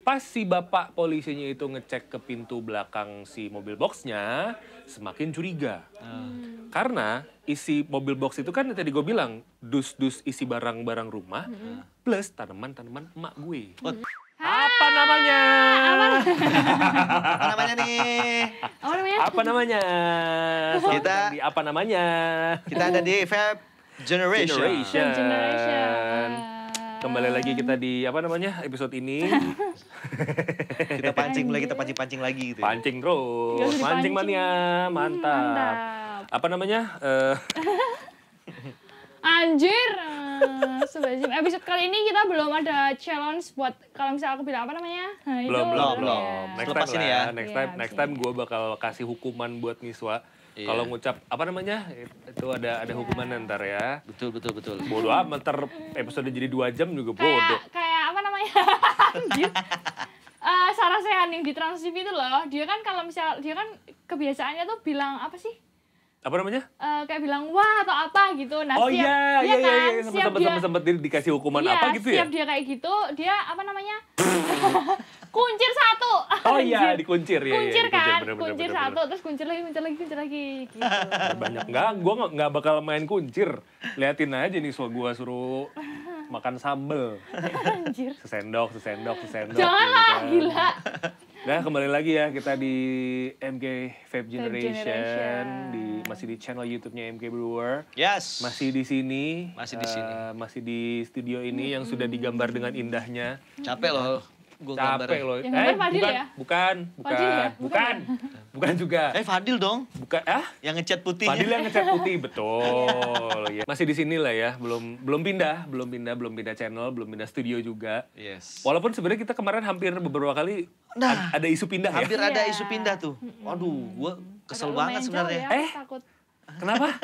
Pas si bapak polisinya itu ngecek ke pintu belakang si mobil boxnya, semakin curiga. Karena isi mobil box itu kan tadi gue bilang, dus-dus isi barang-barang rumah, plus tanaman-tanaman emak gue. Apa namanya? Apa namanya nih? Apa namanya? Apa namanya? Apa namanya? Kita ada di Fab Generation. Generation. Kembali lagi kita di apa namanya episode ini. Kita pancing lagi gitu. Pancing terus, mancing mania, mantap. Apa namanya? Anjir, sebajim. Episode kali ini kita belum ada challenge buat kalau misalnya aku bilang apa namanya? Nah, belum. Ya. Next Lepas time ini lah. ya. Next time gue bakal kasih hukuman buat Niswa. Iya. Kalau ngucap apa namanya? Itu ada hukuman ntar ya. Betul. Bodoh amat, ntar episode jadi 2 jam juga bodoh. Kayak apa namanya? Anjir. Sarah Sechan yang di Trans TV itu loh, dia kan kalau misal dia kan kebiasaannya tuh bilang apa sih? Apa namanya? Kayak bilang wah atau apa gitu. Nah, Oh iya sempat dikasih hukuman apa gitu ya? Setiap dia kayak gitu, dia apa namanya? Kuncir satu. Oh iya, dikuncir ya. Kuncir kan, bener, kuncir satu, terus kuncir lagi gitu. Banyak gue nggak bakal main kuncir. Liatin aja nih, gue suruh makan sambel. Anjir. Sesendok. Janganlah, gitu kan. gila. Nah, kembali lagi ya kita di MK Vape Generation, Generation. masih di channel YouTube-nya MK Brewer. Yes. Masih di sini. Masih di di studio ini yang sudah digambar dengan indahnya. Capek loh. Gua Capek loh. Yang gambar Fadil ya? Bukan. Fadil ya? Bukan juga. Fadil dong. Bukan. Yang ngecat putih. Fadil yang ngecat putih, betul. Ya. Masih di sini lah ya, belum pindah channel, belum pindah studio juga. Yes. Walaupun sebenarnya kita kemarin hampir beberapa kali ada isu pindah ya. Hampir ada isu pindah tuh. Waduh, gua kesel banget sebenarnya. Ya, takut. Kenapa?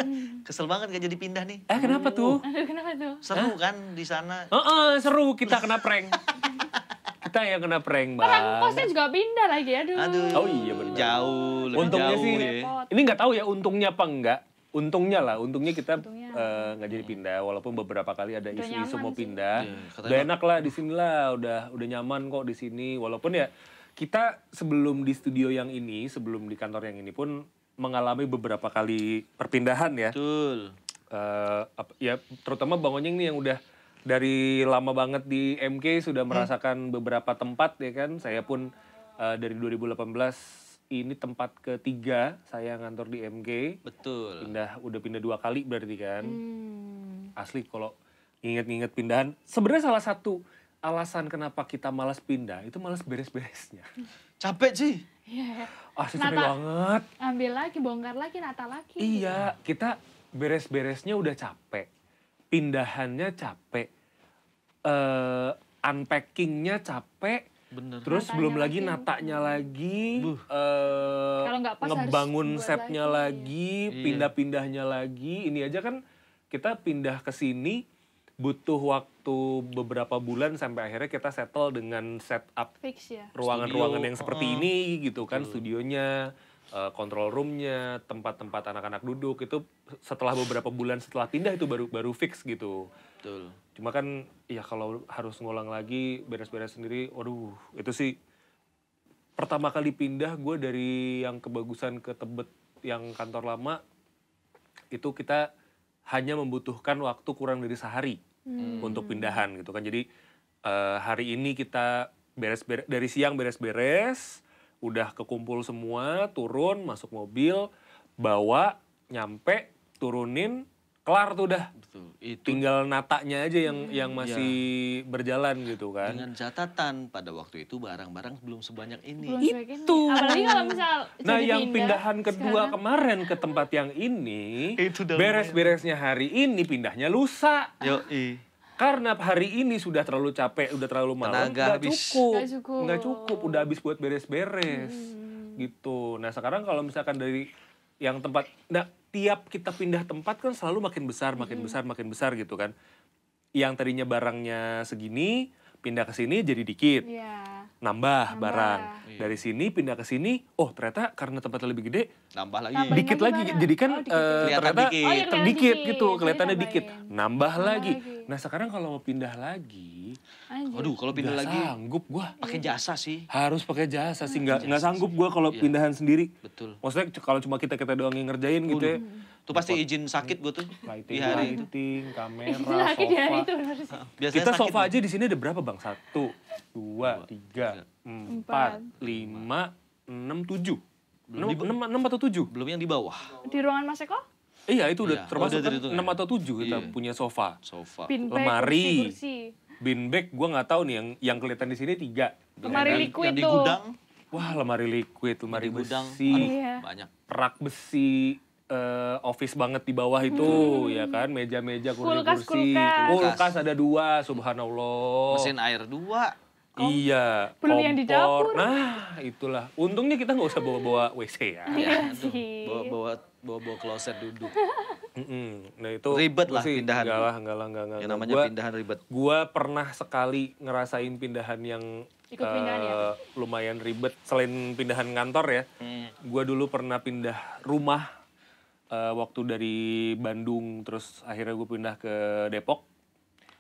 Kesel banget gak jadi pindah nih. Kenapa tuh? Aduh, kenapa tuh? Seru kan di sana. Seru, kita kena prank. Kita yang kena prank, Bang. Orang kosnya juga pindah lagi, aduh. Oh iya benar. Jauh, lebih Untungnya jauh sih, ya. ini nggak tahu ya untungnya apa enggak. Untungnya kita nggak jadi pindah, walaupun beberapa kali ada isu-isu mau pindah. Udah enak lah di sini lah, udah nyaman kok di sini. Walaupun ya kita sebelum di studio yang ini, sebelum di kantor yang ini pun mengalami beberapa kali perpindahan ya. Betul. Ya terutama Bang Onyeng nih yang udah dari lama banget di MK sudah merasakan beberapa tempat ya kan. Saya pun dari 2018 ini tempat ketiga saya ngantor di MK. Betul. Udah pindah 2 kali berarti kan. Asli kalau inget-inget pindahan, sebenarnya salah satu alasan kenapa kita malas pindah itu malas beres-beresnya. Capek sih. Iya. Asli capek banget. Ambil lagi, bongkar lagi, nata lagi. Iya, kita beres-beresnya udah capek. Pindahannya capek. Unpackingnya capek. Bener. Terus Natanya belum lagi lagi. natanya lagi, Kalau nggak pas ngebangun harus buat setnya lagi, Iya. pindah-pindahnya lagi. Ini aja kan kita pindah ke sini butuh waktu beberapa bulan sampai akhirnya kita settle dengan setup Fix ya. ruangan-ruangan Studio. yang seperti ini gitu kan, studionya, control roomnya, tempat-tempat anak-anak duduk itu setelah beberapa bulan setelah pindah itu baru fix gitu. Betul. Cuma kan ya kalau harus ngulang lagi beres-beres sendiri, waduh itu sih pertama kali pindah gue dari yang Kebagusan ke Tebet yang kantor lama itu kita hanya membutuhkan waktu kurang dari sehari untuk pindahan gitu kan. Jadi hari ini kita beres-beres dari siang beres-beres, udah kekumpul semua, turun masuk mobil, bawa nyampe turunin kelar tuh udah. Betul. Itu Tinggal natanya aja yang masih berjalan gitu kan. dengan catatan pada waktu itu barang-barang belum sebanyak ini. Belum sebaik ini. Itu. Apalagi kalau misal Nah jadi yang pindahan kedua sekarang. kemarin ke tempat yang ini, Itu udah beres-beresnya hari ini, pindahnya lusa. Yoi. Karena hari ini sudah terlalu capek, udah terlalu malam, Tenaga nggak habis. cukup. Nggak cukup, udah habis buat beres-beres. Gitu. Nah sekarang kalau misalkan dari yang tempat, nah tiap kita pindah tempat kan selalu makin besar gitu kan. Yang tadinya barangnya segini, pindah ke sini jadi dikit. Iya. Nambah barang. Iya. Dari sini pindah ke sini, oh ternyata karena tempatnya lebih gede, Nambah lagi. Nambahin dikit lagi lagi. barang. Jadi kan Oh, dikit. ternyata Kelihatan dikit gitu, Jadi kelihatannya tambahin. dikit. Nambah lagi. lagi. Nah sekarang kalau mau pindah lagi, Anjir. Waduh, kalau pindah Nggak lagi sanggup gue. pakai jasa sih. Harus pakai jasa sih, nggak sanggup gue kalau Iya. pindahan sendiri. Betul. Maksudnya kalau cuma kita doang yang ngerjain gitu ya. Tuh pasti izin sakit gue tuh di hari itu. Lighting, kamera, Lagi di hari sofa. itu harus. Biasanya Kita sakit sofa gua. aja di sini ada berapa bang? 1, 2, 3, 4, 5, 6, 7. 6 atau 7? Belum yang di bawah. Di ruangan Mas Eko? Iya itu Iya. udah termasuk Udah kan terhitung 6 ya? atau 7 kita Iya. punya sofa. Sofa. Beanbag, Lemari. kursi. Beanbag gue nggak tahu nih yang kelihatan di sini 3. Lemari liquid yang di tuh. gudang, Wah lemari liquid, lemari di gudang. besi, Iya. Banyak. rak besi, office banget di bawah itu, ya kan, meja-meja, Kulkas, kursi-kursi, kulkas. kulkas ada 2, subhanallah. Mesin air 2. Iya, Belum yang di dapur. Nah, itulah. Untungnya kita nggak usah bawa-bawa WC ya. Iya sih. Bawa kloset duduk. Nah itu Ribet gua lah sih pindahan. Enggak lah. Yang namanya pindahan ribet. Gua pernah sekali ngerasain pindahan yang Ikut pindahan ya? lumayan ribet. Selain pindahan kantor ya, gua dulu pernah pindah rumah waktu dari Bandung, terus akhirnya gue pindah ke Depok.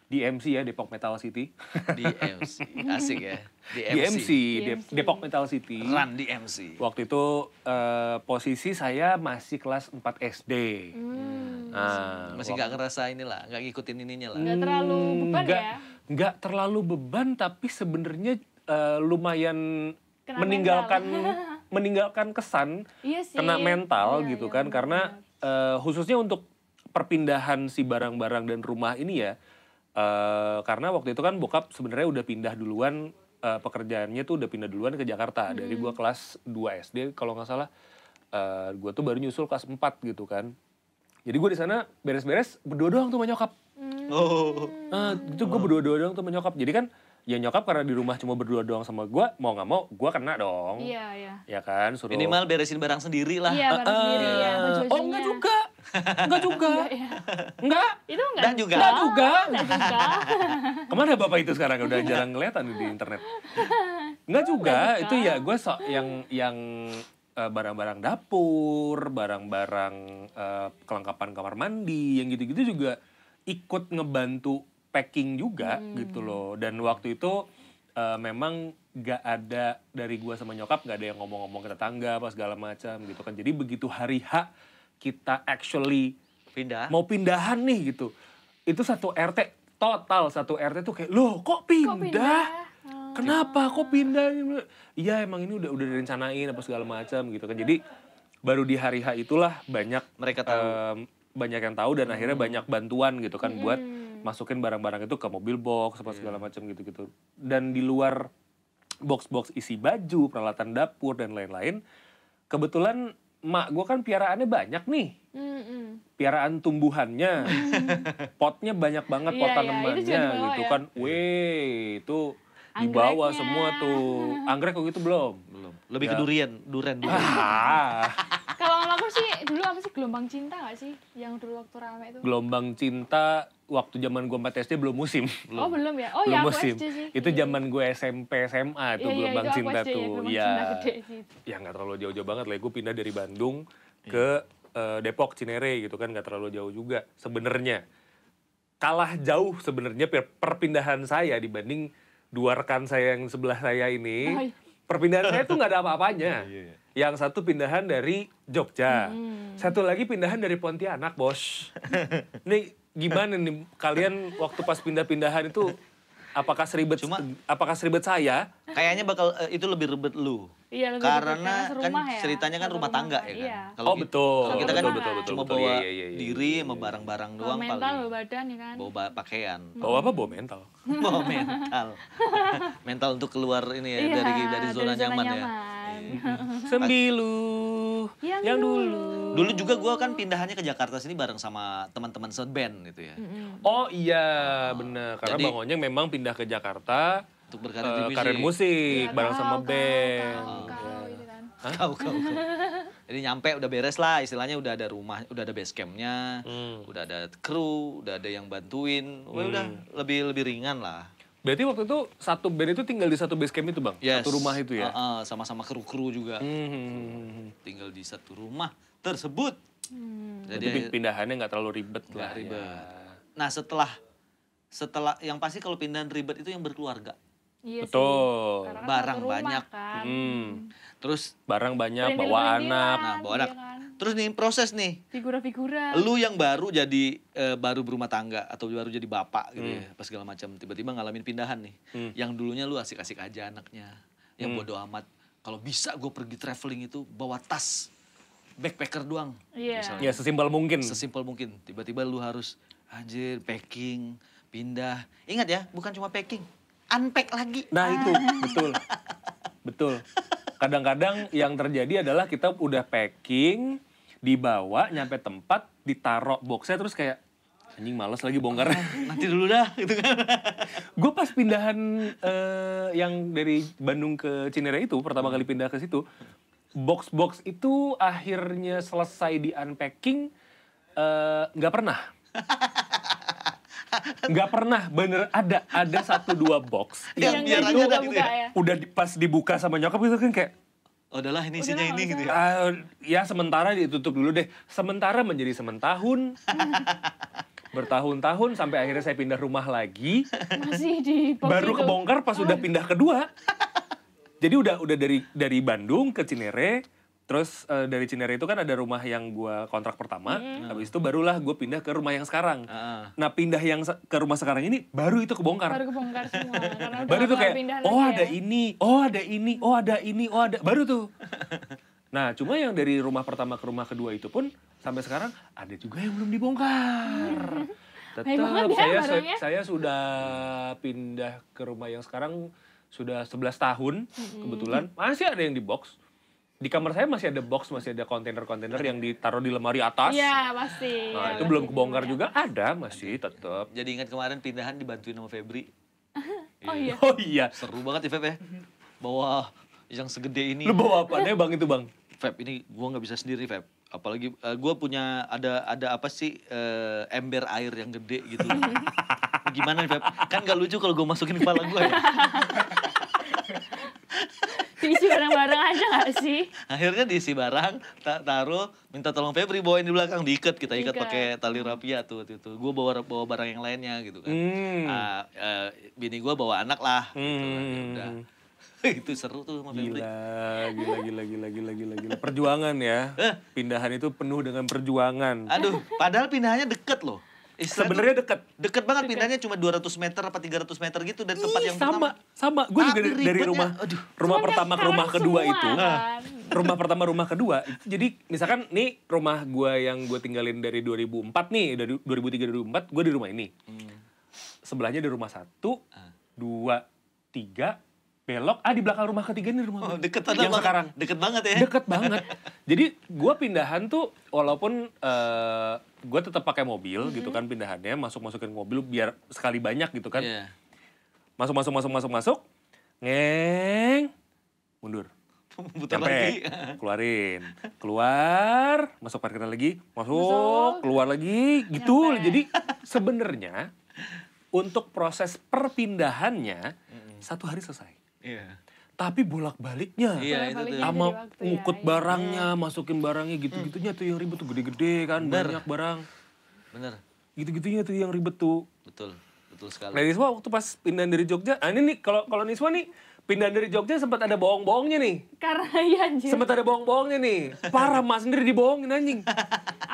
Di MC ya, Depok Metal City. Di MC. Asik ya. Di Di MC, DMC. Depok Metal City. Run di MC. Waktu itu posisi saya masih kelas 4 SD. Nah, Masih nggak ngerasa inilah, nggak ngikutin ininya lah. Nggak terlalu beban nggak- ya? nggak terlalu beban, tapi sebenarnya lumayan Kena meninggalkan kesan, Iya sih. kena mental Iya, gitu iya, kan. benar. Karena khususnya untuk perpindahan si barang-barang dan rumah ini ya. Karena waktu itu kan bokap sebenarnya udah pindah duluan, pekerjaannya tuh udah pindah duluan ke Jakarta. Dari gua kelas 2 SD kalau nggak salah, gua tuh baru nyusul kelas 4 gitu kan. Jadi gue di sana beres-beres berdua doang tuh sama nyokap. Oh. Nah, itu gue berdua doang tuh sama nyokap. Jadi kan ya nyokap karena di rumah cuma berdua doang sama gue, mau nggak mau gue kena dong. Iya, iya. Ya kan, suruh. Minimal beresin barang sendiri lah. Iya, bareng sendiri ya. baju-bajunya. Oh enggak juga. Enggak juga. Iya. Enggak. Itu enggak. Dan juga. Enggak juga. Enggak juga. Kemana bapak itu sekarang? Udah jarang kelihatan di internet. Enggak juga. Enggak Itu juga. ya gue yang barang-barang dapur, barang-barang kelengkapan kamar mandi, yang gitu-gitu juga ikut ngebantu packing juga gitu loh. Dan waktu itu memang gak ada dari gua sama nyokap, gak ada yang ngomong-ngomong ke tetangga apa segala macam gitu kan. Jadi begitu hari H kita actually Pindah. mau pindahan nih gitu, itu satu RT total, satu RT tuh kayak, loh kok pindah? Kok pindah? Oh. Kenapa kok pindah? Iya emang ini udah direncanain apa segala macam gitu kan. Jadi baru di hari H itulah banyak Mereka tahu. banyak yang tahu dan akhirnya banyak bantuan gitu kan buat masukin barang-barang itu ke mobil box apa segala macam gitu-gitu. Dan di luar box-box isi baju, peralatan dapur dan lain-lain, kebetulan mak gue kan piaraannya banyak nih. Piaraan tumbuhannya, potnya banyak banget, pot Iya, iya, itu tanamannya juga dibawa gitu ya. kan. Itu dibawa Anggreknya. semua tuh. Anggrek kok gitu belum? Belum. Lebih ke Ya. durian. Ah, Kalau aku sih dulu apa sih gelombang cinta nggak sih yang dulu waktu rame itu? gelombang cinta waktu zaman gue 4 SD belum musim. Oh belum ya? Oh Belum ya aku musim. SD sih. Itu zaman gue SMP SMA tuh Iya, gelombang itu aku cinta SD ya, tuh. gelombang Iya. cinta gede sih. Ya nggak terlalu jauh-jauh banget lah. Gue pindah dari Bandung ke Depok Cinere gitu kan, nggak terlalu jauh juga sebenarnya. Kalah jauh sebenarnya perpindahan saya dibanding dua rekan saya yang sebelah saya ini. Oh, iya. Perpindahan saya tuh nggak ada apa-apanya. Yang satu pindahan dari Jogja, satu lagi pindahan dari Pontianak, bos. Nih gimana nih kalian waktu pas pindah-pindahan itu apakah seribet saya? Kayaknya bakal itu lebih ribet lu. Iya, lebih Karena ribet, karena kan serumah ya. ceritanya kan Satu rumah tangga ya kan. Iya. Oh betul. Kalau kita kan betul, cuma betul. bawa Iya. diri sama barang-barang Bawa doang mental, paling. bawa badan ya kan. Bawa pakaian. Bawa apa? Bawa mental. Bawa mental. Mental untuk keluar ini ya Iya, dari zona nyaman ya. Sembilu yang dulu. Dulu juga gue kan pindahannya ke Jakarta sini bareng sama teman-teman seband gitu ya. Oh iya benar, karena Jadi- Bang Onyeng memang pindah ke Jakarta Untuk berkarir di musik. karir musik Iya, bareng sama band. Kau itu kan. Kau. Jadi nyampe udah beres lah, istilahnya udah ada rumah, udah ada base campnya, udah ada kru, udah ada yang bantuin, wah udah lebih ringan lah. Berarti waktu itu satu band itu tinggal di satu base camp itu Bang? Yes. Satu rumah itu ya? Sama-sama kru-kru juga. Tinggal di satu rumah tersebut. Jadi Jadi pindahannya nggak terlalu ribet nggak lah. ribet. Ya. Nah setelah setelah yang pasti kalau pindahan ribet itu yang berkeluarga. Iya Betul. sih. Karena kan Barang satu rumah banyak. kan. Terus Barang banyak, bawa Perintil-perintilan, anak. Nah, bawa iya anak. kan. terus nih proses nih. Figura-figura. Lu yang baru jadi baru berumah tangga atau baru jadi bapak gitu ya, apa segala macam, tiba-tiba ngalamin pindahan nih. Yang dulunya lu asik-asik aja anaknya. Yang bodo amat. Kalau bisa gue pergi traveling itu bawa tas backpacker doang. Iya. Misalnya. Ya sesimpel mungkin. Sesimpel mungkin. Tiba-tiba lu harus anjir packing, pindah. Ingat ya, bukan cuma packing, unpack lagi. Nah itu, betul. Betul. Kadang-kadang yang terjadi adalah kita udah packing, dibawa, nyampe tempat, ditaruh boxnya terus kayak, anjing males lagi bongkar. Nanti dulu dah gitu kan. Gue pas pindahan yang dari Bandung ke Cinere itu, pertama kali pindah ke situ, box-box itu akhirnya selesai di unpacking, nggak pernah. Nggak pernah, bener ada 1-2 box Yang biar nggak aja dah gitu dibuka-buka ya. ya. udah pas dibuka sama nyokap itu kan kayak, Oh, udahlah ini isinya Udahlah, ini nggak gitu usah. ya. ya sementara ditutup dulu deh. Sementara menjadi sementahun. Bertahun-tahun sampai akhirnya saya pindah rumah lagi. Masih di box Baru itu. kebongkar pas udah pindah kedua. Jadi udah dari Bandung ke Cinere. Terus dari Cinere itu kan ada rumah yang gua kontrak pertama. Habis itu barulah gue pindah ke rumah yang sekarang. Nah pindah yang ke rumah sekarang ini baru itu kebongkar. Baru kebongkar semua. Karena udah Baru tuh nggak kayak, pindahan oh lagi ada ya. ini, oh ada ini, oh ada ini, oh ada. Baru tuh. Nah cuma yang dari rumah pertama ke rumah kedua itu pun sampai sekarang ada juga yang belum dibongkar. Baik banget Tetap ya barangnya. saya sudah pindah ke rumah yang sekarang sudah 11 tahun kebetulan. Masih ada yang di box. Di kamar saya masih ada box, masih ada kontainer-kontainer yang ditaruh di lemari atas. Iya pasti. Nah Ya, itu pasti belum kebongkar semuanya. juga, ada masih tetap. Jadi ingat kemarin pindahan dibantuin sama Febri. Oh iya. Oh iya, Seru banget ya Feb ya. Bawa yang segede ini. lu bawa apa deh bang itu bang? Feb, ini gua nggak bisa sendiri Feb. Apalagi gua punya ada apa sih ember air yang gede gitu. Gimana nih Feb? Kan gak lucu kalau gua masukin kepala gua ya. Diisi barang-barang aja gak sih? Akhirnya diisi barang, taruh, minta tolong Febri bawain di belakang, diikat, kita ikat Diikat. pakai tali rapia tuh waktu itu. Gua bawa barang yang lainnya gitu kan. Bini gua bawa anak lah. Gitu kan. Ya udah. Itu seru tuh sama Febri. Gila. Perjuangan ya. Pindahan itu penuh dengan perjuangan. Aduh, padahal pindahannya deket loh. Istilahnya Sebenarnya tuh deket. Deket banget, pindahnya cuma 200 meter apa 300 meter gitu dari tempat yang sama. Gue juga Tapi dari ribetnya, rumah aduh. rumah Cuman pertama ke sekarang rumah kedua semua, itu. kan? Rumah pertama rumah kedua. Jadi misalkan nih rumah gue yang gue tinggalin dari 2004 nih, dari 2003 2004 gue di rumah ini. Sebelahnya di rumah 1, 2, 3 belok, di belakang rumah ketiga nih rumah Oh, gue. deket yang banget. sekarang. Deket banget ya. Deket banget. Jadi gue pindahan tuh walaupun gue tetap pakai mobil gitu kan pindahannya, masukin mobil biar sekali banyak gitu kan. Iya. Masuk. Ngeng. Mundur. Putar Nyampe. lagi. Keluarin. Keluar, masuk parkiran lagi, masuk, Masuk. keluar lagi, gitu. Nyampe. Jadi sebenarnya untuk proses perpindahannya 1 hari selesai. Iya. Tapi bolak-baliknya. Iya, itu Bolak-baliknya tuh. jadi Sama waktu ya, ngukut iya. barangnya, masukin barangnya gitu-gitunya tuh yang ribet tuh gede-gede kan, Bener. banyak barang. Bener. Gitu-gitunya tuh yang ribet tuh. Betul sekali. Nah Niswa waktu pas pindahan dari Jogja, ini nih kalau Niswa nih pindahan dari Jogja sempat ada bohong-bohongnya nih. Karena iya anjir. Sempat ada bohong-bohongnya nih. Parah mas sendiri dibohongin anjing.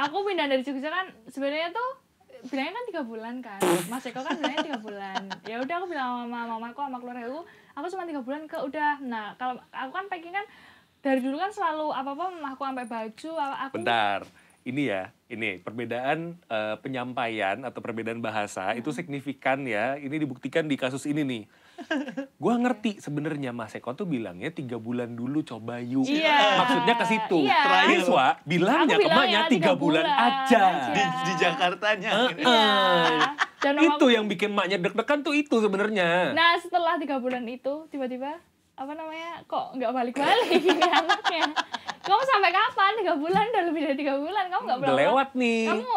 Aku pindah dari Jogja kan sebenarnya tuh bilangnya kan 3 bulan kan. Mas Eko kan bilangnya 3 bulan. Ya udah aku bilang sama mamaku sama keluarga aku cuma 3 bulan ke udah. Nah, kalau aku kan packing kan dari dulu kan selalu apa-apa aku sampai baju aku Bentar. Ini perbedaan penyampaian atau perbedaan bahasa itu signifikan ya. Ini dibuktikan di kasus ini nih. Gua ngerti sebenarnya Mas Eko tuh bilangnya 3 bulan dulu coba yuk. Iya. Maksudnya ke situ. Iya. Niswa bilangnya Aku ke bilangnya emaknya 3 bulan aja. Di Jakartanya. Iya. Dan Itu mamaku- yang bikin maknya deg-degan tuh itu sebenarnya. Nah, setelah 3 bulan itu tiba-tiba kok nggak balik-balik ini anaknya. Kamu sampai kapan? 3 bulan, udah lebih dari 3 bulan. Kamu nggak Udah lewat nih. Kamu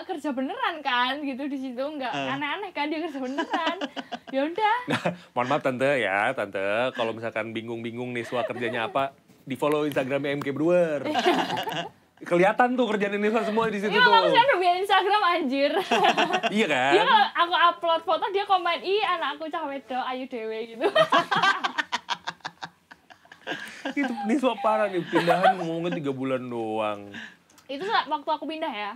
kerja beneran kan gitu di situ, nggak aneh-aneh kan dia kerja beneran. Ya udah. Mohon maaf tante, kalau misalkan bingung-bingung nih Niswa kerjanya apa, di follow Instagramnya MK Brewer. Kelihatan tuh kerjaan ini semua di situ Iya, tuh. aku sekarang biar Instagram anjir. Iya kan? Dia kalau aku upload foto dia komen, "Ih, anakku cah wedok, ayu dewe" gitu. Itu nih soal parah nih, pindahan ngomongnya 3 bulan doang. Itu waktu aku pindah ya.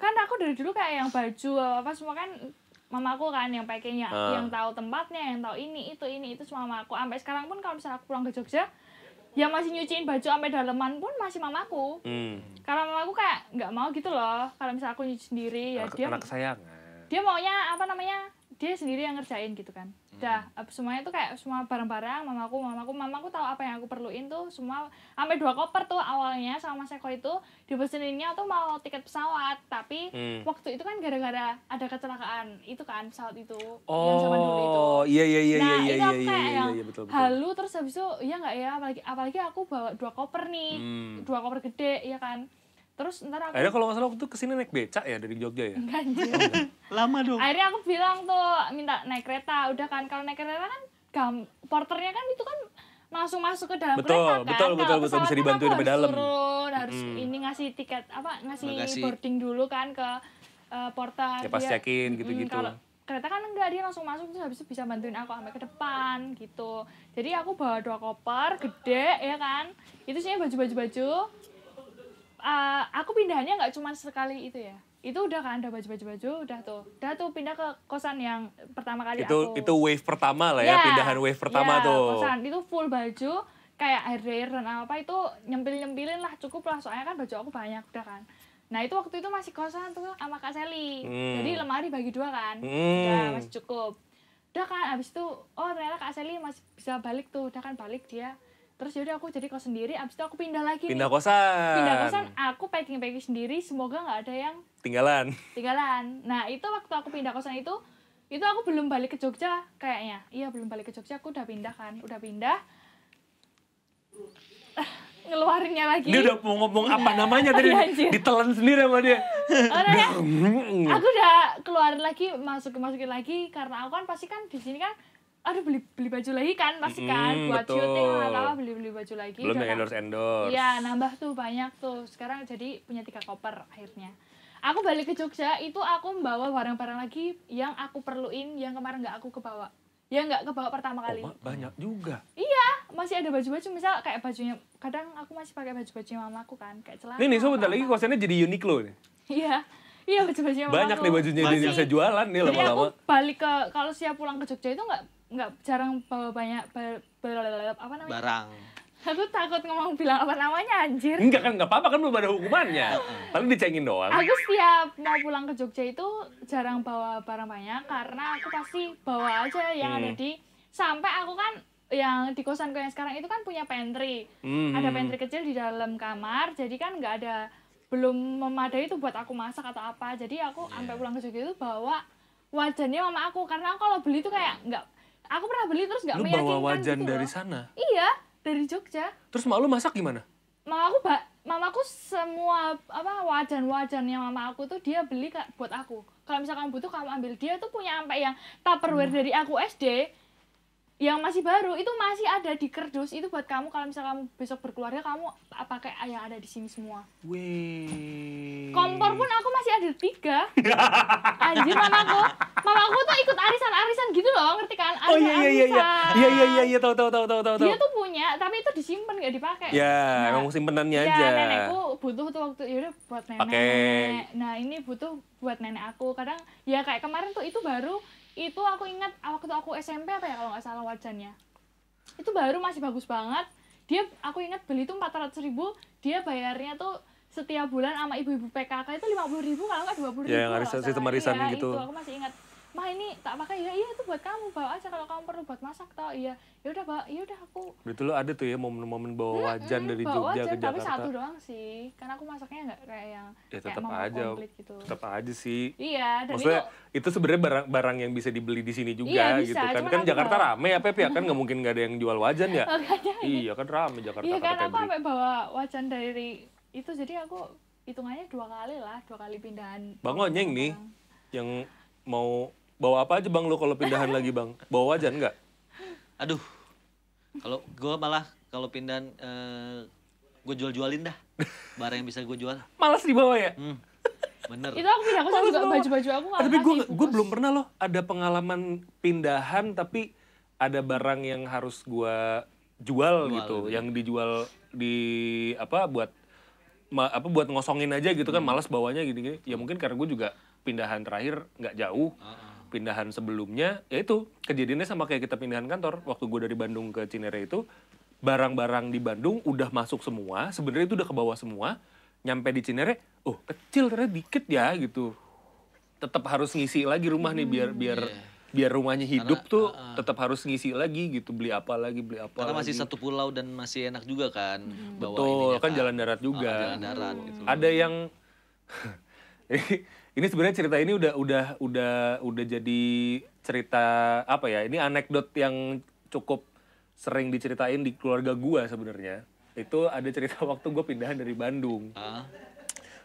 Kan aku dari dulu kayak yang baju apa semua kan mamaku kan yang packingnya, yang tahu tempatnya, yang tahu ini itu semua mamaku. Sampai sekarang pun kalau misalnya aku pulang ke Jogja, yang masih nyuciin baju sampai daleman pun masih mamaku. Karena mamaku kayak nggak mau gitu loh kalau misalnya aku nyuci sendiri ya Anak kesayangan. dia maunya apa namanya dia sendiri yang ngerjain gitu kan. Semuanya tuh kayak semua barang-barang mamaku tahu apa yang aku perluin tuh semua sampai 2 koper tuh awalnya sama Mas Eko itu dipeseninnya tuh mau tiket pesawat tapi waktu itu kan gara-gara ada kecelakaan itu kan pesawat itu yang zaman dulu itu. Iya Nah itu aku kayak iya, yang betul. halu terus habis itu ya nggak ya apalagi aku bawa 2 koper nih 2 koper gede ya kan. Terus ntar aku akhirnya kalau nggak salah waktu itu kesini naik becak ya dari Jogja ya? ganjil. Lama dong. Akhirnya aku bilang tuh minta naik kereta. Udah kan kalau naik kereta kan porternya kan itu kan langsung masuk ke dalam kereta kan. Betul, Kalau bisa pesawat kan dibantuin aku sampai dalam. Turun, harus ini ngasih tiket ngasih Bagasi. boarding dulu kan ke porter. Ya pas check-in gitu-gitu. Kalau kereta kan enggak dia langsung masuk terus habis itu bisa bantuin aku sampai ke depan gitu. Jadi aku bawa 2 koper gede ya kan. Itu sih baju-baju. Aku pindahannya nggak cuma sekali itu ya. Itu udah kan ada baju-baju udah tuh pindah ke kosan yang pertama kali Itu wave pertama lah ya, pindahan wave pertama tuh. Kosan itu full baju kayak hair dryer dan apa itu nyempilin lah cukup lah soalnya kan baju aku banyak udah kan. Nah itu waktu itu masih kosan tuh sama Kak Seli. Jadi lemari bagi 2 kan. Udah masih cukup. Udah kan abis itu ternyata Kak Seli masih bisa balik tuh. Udah kan balik dia. Terus yaudah aku jadi kos sendiri, abis itu aku pindah lagi Pindah nih. Pindah kosan, kosan. aku packing sendiri, semoga nggak ada yang Tinggalan. Nah itu waktu aku pindah kosan itu aku belum balik ke Jogja kayaknya. Iya belum balik ke Jogja, aku udah pindah kan, ngeluarinnya lagi. Dia udah mau ngomong apa namanya tadi, Iya, anjir. ditelan sendiri sama dia. Aku udah keluarin lagi, masukin lagi karena aku kan pasti kan di sini kan aduh beli baju lagi kan pasti kan buat betul. syuting atau beli baju lagi. Belum yang udah kan. endorse. Iya nambah tuh banyak tuh sekarang jadi punya 3 koper akhirnya. Aku balik ke Jogja itu aku membawa barang-barang lagi yang aku perluin yang kemarin nggak aku kebawa. Ya nggak kebawa pertama kali. Banyak juga. Iya masih ada baju-baju misal kayak bajunya kadang aku masih pakai baju-bajunya mamaku kan kayak celana. Nih sebentar lagi kosannya jadi Uniqlo nih. Iya baju-bajunya mamaku. Banyak nih bajunya dia bisa jualan nih Jadi lama-lama. aku balik ke kalau siap pulang ke Jogja itu nggak jarang bawa banyak apa namanya Barang. aku takut bilang apa namanya anjir. Enggak kan, nggak apa-apa kan belum ada hukumannya. Paling dicengin doang. Aku setiap mau pulang ke Jogja itu jarang bawa barang banyak karena aku pasti bawa aja yang ada di sampai aku kan yang di kosanku yang sekarang itu kan punya pantry. Ada pantry kecil di dalam kamar jadi kan nggak ada belum memadai itu buat aku masak atau apa. Jadi aku sampai pulang ke Jogja itu bawa wajannya mama aku karena aku kalau beli tuh kayak nggak aku pernah beli terus nggak Lu meyakinkan bawa wajan gitu dari loh. sana? Iya dari Jogja. Terus mak lu masak gimana? Mamaku semua wajan-wajannya mama aku tuh dia beli buat aku. Kalau misalkan butuh kamu ambil. Dia tuh punya sampai yang Tupperware dari aku SD yang masih baru itu masih ada di kerdus itu buat kamu kalau misalkan kamu besok berkeluarga kamu pakai yang ada di sini semua. Wih. Kompor pun aku masih ada 3. Anjir mamaku tuh ikut arisan gitu loh ngerti kan? Iya tahu. Dia tuh punya tapi itu disimpan nggak dipakai. Ya emang simpenannya aja. Ya nenekku butuh tuh waktu yaudah buat nenek. Nah ini butuh buat nenek aku kadang ya kayak kemarin tuh itu baru itu aku ingat waktu aku SMP apa ya kalau nggak salah wajannya itu baru masih bagus banget aku ingat beli itu 400.000 dia bayarnya tuh setiap bulan sama ibu-ibu PKK itu 50.000 kalau nggak 20.000 ya yang sistem arisan gitu itu aku masih ingat mah ini tak pakai ya iya itu buat kamu bawa aja kalau kamu perlu buat masak tau iya ya udah bawa ya udah aku berarti lo ada tuh ya momen-momen bawa wajan dari Jogja ke tapi Jakarta. satu doang sih karena aku masaknya nggak kayak yang Ya kayak tetap mama aja komplit gitu. tetap aja sih. Iya dan maksudnya itu sebenarnya barang yang bisa dibeli di sini juga iya, bisa, gitu kan cuman kan aku Jakarta bawa. rame ya Pep ya kan nggak mungkin nggak ada yang jual wajan ya. Iya kan rame Jakarta iya kan kata aku sampai bawa wajan dari itu jadi aku hitungannya 2 kali pindahan. Bang Onyeng nih yang mau bawa apa aja bang lo kalau pindahan lagi bang? Bawa wajan nggak? Aduh, kalau gue malah kalau pindahan gue jual-jualin dah. Barang yang bisa gue jual. Malas dibawa ya? Bener. Itu aku pindah kosan juga baju-baju aku nggak Tapi kasih gue belum pernah loh ada pengalaman pindahan tapi ada barang yang harus gue jual gitu, yang dijual di buat buat ngosongin aja gitu kan, malas bawanya gini-gini. Ya mungkin karena gue juga pindahan terakhir nggak jauh. Pindahan sebelumnya ya itu kejadiannya sama kayak kita pindahan kantor waktu gue dari Bandung ke Cinere itu, barang-barang di Bandung udah masuk semua, sebenarnya itu udah ke bawah semua. Nyampe di Cinere, oh kecil ternyata dikit ya gitu. Tetap harus ngisi lagi rumah nih biar rumahnya hidup tuh tetap harus ngisi lagi gitu, beli apa lagi. Karena masih satu pulau dan masih enak juga kan. Bawa Betul, ininya kan jalan darat juga. Jalan darat gitu. Ada yang ini sebenarnya cerita ini udah jadi cerita apa ya? Ini anekdot yang cukup sering diceritain di keluarga gua sebenarnya. Itu ada cerita waktu gue pindahan dari Bandung.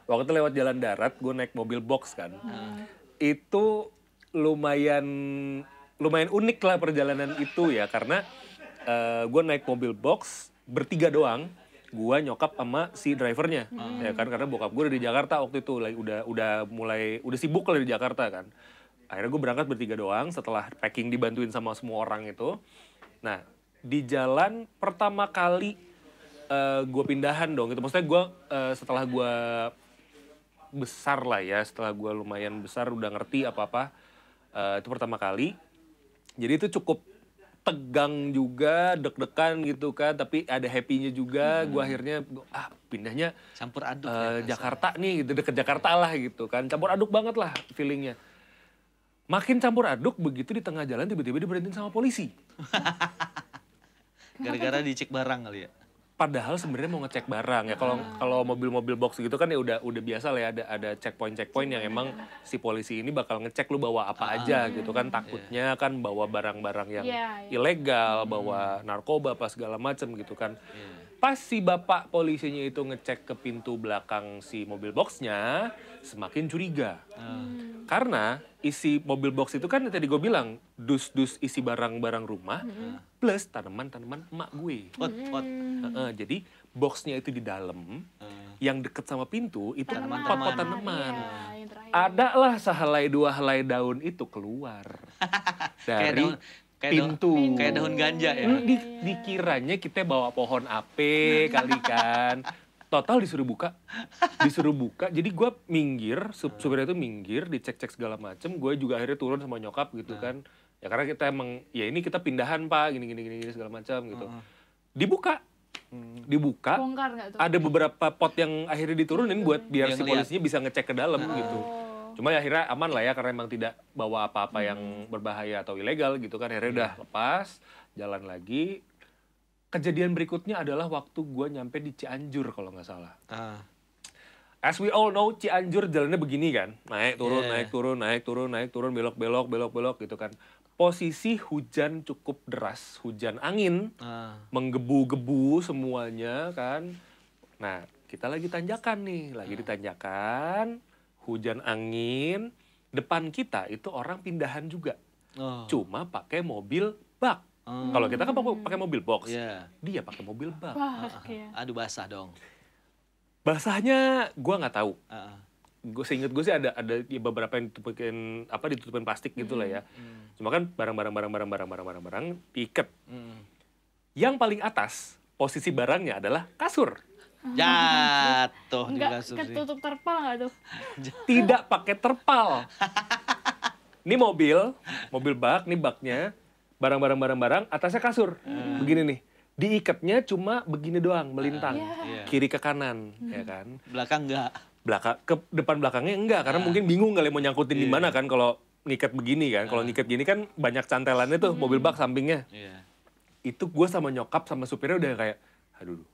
Waktu itu lewat jalan darat, gue naik mobil box kan. Itu lumayan unik lah perjalanan itu ya, karena gue naik mobil box bertiga doang. Gue, nyokap sama si drivernya, ya kan, karena bokap gue udah di Jakarta waktu itu, udah sibuk lah di Jakarta kan. Akhirnya gue berangkat bertiga doang setelah packing dibantuin sama semua orang itu. Nah di jalan pertama kali gue pindahan dong, gitu. Maksudnya gue setelah gue besar lah ya, setelah gue lumayan besar udah ngerti apa-apa, itu pertama kali. Jadi itu cukup tegang juga, deg-degan gitu kan, tapi ada happy-nya juga. Gue akhirnya pindahnya Campur aduk Jakarta nih, gitu, deket Jakarta lah gitu kan, campur aduk banget lah feelingnya. Makin campur aduk begitu di tengah jalan tiba-tiba diberhentiin sama polisi. Gara-gara dicek barang kali ya. Padahal sebenarnya mau ngecek barang ya, kalau mobil-mobil box gitu kan ya udah biasa lah ya, ada checkpoint yang emang si polisi ini bakal ngecek lu bawa apa aja gitu kan, takutnya kan bawa barang-barang yang ilegal, bawa narkoba apa segala macem gitu kan. Pas si bapak polisinya itu ngecek ke pintu belakang si mobil boxnya, semakin curiga. Karena isi mobil box itu kan tadi gue bilang, dus-dus isi barang-barang rumah, plus tanaman-tanaman emak gue. Pot. Jadi boxnya itu di dalam, yang deket sama pintu itu pot-pot tanaman. Ada lah sehelai dua helai daun itu keluar dari pintu. Kayak daun ganja ya. Dikiranya kita bawa pohon ape kali kan. Total disuruh buka. Jadi gue minggir, supirnya itu minggir, dicek-cek segala macem. Gue juga akhirnya turun sama nyokap gitu kan. Ya karena kita emang, ya ini kita pindahan pak, gini segala macam gitu. Dibuka. Bongkar nggak tuh? Ada beberapa pot yang akhirnya diturunin buat biar si polisinya bisa ngecek ke dalam gitu. Cuma ya akhirnya aman lah ya, karena emang tidak bawa apa-apa yang berbahaya atau ilegal gitu kan. Akhirnya udah lepas, jalan lagi. Kejadian berikutnya adalah waktu gue nyampe di Cianjur kalau nggak salah. As we all know, Cianjur jalannya begini kan. Naik turun, belok gitu kan. Posisi hujan cukup deras, hujan angin, menggebu-gebu semuanya kan. Nah, kita lagi tanjakan nih, hujan angin, depan kita itu orang pindahan juga. Cuma pakai mobil bak. Kalau kita kan pakai mobil box, dia pakai mobil bak. Aduh basah dong. Basahnya gue nggak tahu. Gue seinget gue sih ada ya beberapa yang ditutupin plastik gitu lah ya. Cuma kan barang diikat. Yang paling atas posisi barangnya adalah kasur. Jatuh di Enggak kasur sih. ketutup terpal nggak tuh? Tidak pakai terpal. Ini mobil bak, nih baknya, barang, atasnya kasur. Begini nih. Diikatnya cuma begini doang, melintang. Kiri ke kanan, ya kan. Belakang enggak. Ke depan belakangnya enggak, karena mungkin bingung kali mau nyangkutin di mana kan kalau ngikat begini kan. Kalau ngikat gini kan banyak cantelannya tuh, mobil bak sampingnya. Itu gue sama nyokap sama supirnya udah kayak aduh.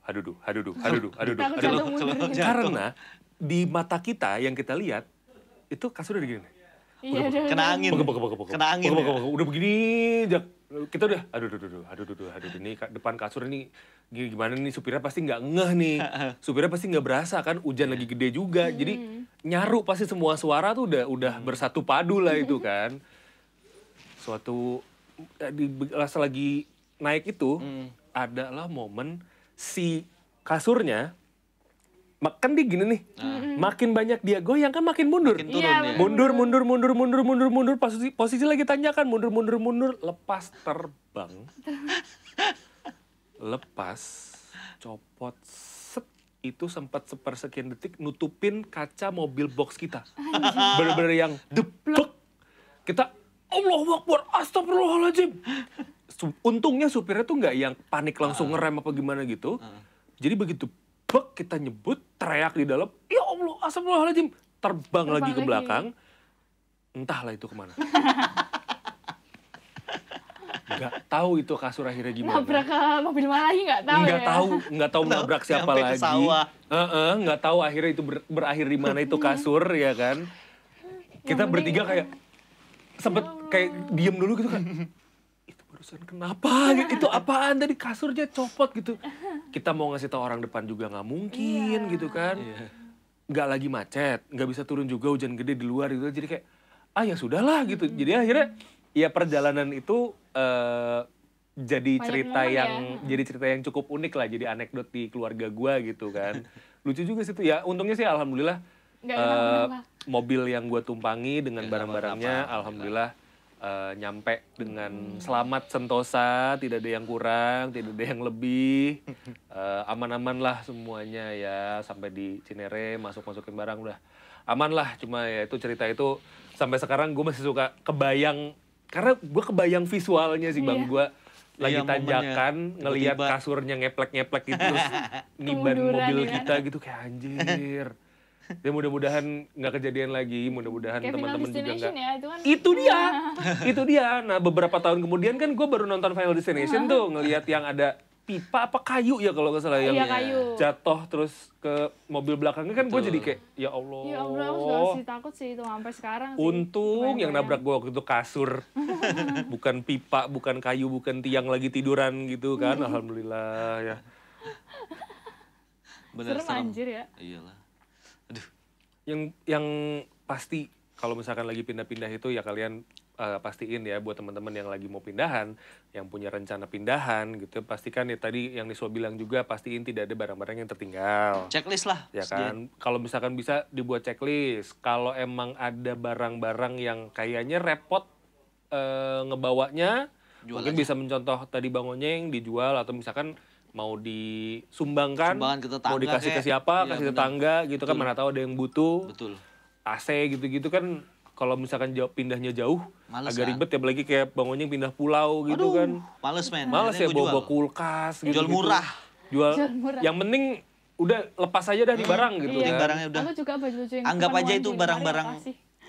Karena di mata kita yang kita lihat itu kasur udah gini. Kena angin. Kena angin. Udah begini aja. Kita udah aduh ini depan kasur ini gimana nih, supirnya pasti nggak ngeh nih. Supirnya pasti nggak berasa kan, hujan lagi gede juga. Jadi nyaru pasti semua suara tuh udah bersatu padu lah itu kan. Suatu lagi naik itu adalah momen si kasurnya Kan dia gini nih, makin banyak dia goyang kan makin mundur. Makin turun Iya, ya. Mundur, posisi lagi tanjakan, mundur, lepas terbang. Lepas, copot, set, itu sempat sepersekian detik nutupin kaca mobil box kita. Bener-bener yang debek. Kita, Allahu Akbar, astagfirullahaladzim. Untungnya supirnya tuh nggak yang panik langsung ngerem apa gimana gitu. Jadi begitu bek kita nyebut, teriak di dalam, ya Allah, astagfirullahaladzim. Terbang lagi ke belakang. Entahlah itu kemana. Nggak tahu itu kasur akhirnya gimana. Nabrak ke mobil mana lagi nggak tahu ya. Nggak tahu nabrak siapa Nyampe ke lagi. sawah. Nggak tahu akhirnya itu berakhir di mana itu kasur ya kan. Kita bertiga kayak sempet kayak diem dulu gitu kan. Itu barusan kenapa? Itu apaan tadi kasurnya copot gitu. Kita mau ngasih tahu orang depan juga nggak mungkin gitu kan. Nggak lagi macet, nggak bisa turun juga hujan gede di luar gitu. Jadi kayak ya sudahlah gitu. Jadi akhirnya ya perjalanan itu jadi cerita yang cukup unik lah, jadi anekdot di keluarga gua gitu kan. Lucu juga sih itu ya. Untungnya sih alhamdulillah mobil yang gua tumpangi dengan barang-barangnya alhamdulillah nyampe dengan selamat sentosa, tidak ada yang kurang, tidak ada yang lebih. Aman-aman lah semuanya ya, sampai di Cinere masukin barang udah aman lah. Cuma ya itu cerita itu sampai sekarang gue masih suka kebayang, karena gue kebayang visualnya sih Bang. Gue lagi tanjakan ngelihat kasurnya ngeplek-ngeplek gitu terus niban mobil kita gitu kayak anjir. Ya mudah-mudahan nggak kejadian lagi, mudah-mudahan teman-teman juga nggak. Ya, itu kan. Itu dia. Nah beberapa tahun kemudian kan gue baru nonton Final Destination tuh ngelihat yang ada pipa apa kayu ya kalau nggak salah yang jatuh terus ke mobil belakangnya kan. Gue jadi kayak ya Allah. Ya Allah, aku juga sih takut sih itu sampai sekarang sih. Untung yang nabrak gue waktu itu kasur, bukan pipa, bukan kayu, bukan tiang lagi tiduran gitu kan. Alhamdulillah ya. Bener, serem anjir ya. Iyalah. Aduh. Yang pasti kalau misalkan lagi pindah-pindah itu ya kalian pastiin ya buat teman-teman yang lagi mau pindahan, yang punya rencana pindahan gitu, pastikan ya tadi yang Niswa bilang juga, pastiin tidak ada barang-barang yang tertinggal. Checklist lah. Ya kan, kalau misalkan bisa dibuat checklist. Kalau emang ada barang-barang yang kayaknya repot ngebawanya, mungkin bisa mencontoh tadi Bang Onyeng dijual atau misalkan mau disumbangkan, ke tetangga, mau dikasih ke siapa, kasih tetangga gitu kan, mana tahu ada yang butuh. Betul. AC gitu-gitu kan kalau misalkan pindahnya jauh males agak kan? ribet ya, apalagi kayak Bang Onyeng pindah pulau gitu. Aduh, kan. Males men. Males ya bawa kulkas gitu. Jual murah. Jual murah. Yang penting udah lepas aja dah di barang gitu kan. Barangnya udah. Aku juga baju-baju yang anggap aja itu barang-barang.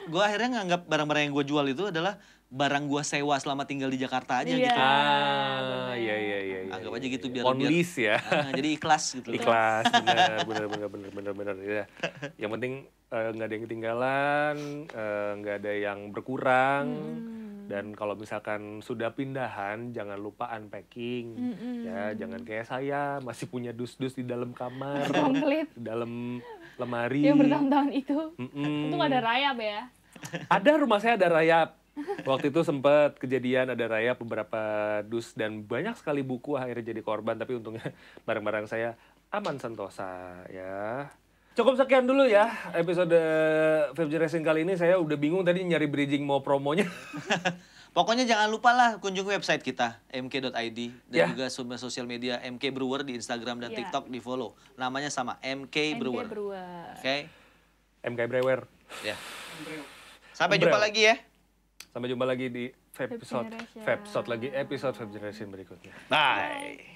Gue akhirnya nganggap barang-barang yang gue jual itu adalah barang gue sewa selama tinggal di Jakarta aja gitu. Iya. Anggap aja gitu biar on lease ya. Jadi ikhlas gitu. Ikhlas, bener ya. Yang penting nggak ada yang ketinggalan, nggak ada yang berkurang. Dan kalau misalkan sudah pindahan, jangan lupa unpacking. Ya, jangan kayak saya masih punya dus-dus di dalam kamar, di dalam lemari. Yang bertahun-tahun itu nggak ada rayap ya? Ada, rumah saya ada rayap. Waktu itu sempat kejadian ada rayap beberapa dus dan banyak sekali buku akhirnya jadi korban, tapi untungnya barang-barang saya aman sentosa ya. Cukup sekian dulu ya episode Vape Generation kali ini. Saya udah bingung tadi nyari bridging mau promonya. Pokoknya jangan lupa lah kunjungi website kita mk.id dan juga sosial media MK Brewer di Instagram dan TikTok di follow. Namanya sama MK Brewer. Oke. MK Brewer. Ya. Sampai jumpa lagi ya. Sampai jumpa lagi di episode Vape Generation berikutnya. Bye.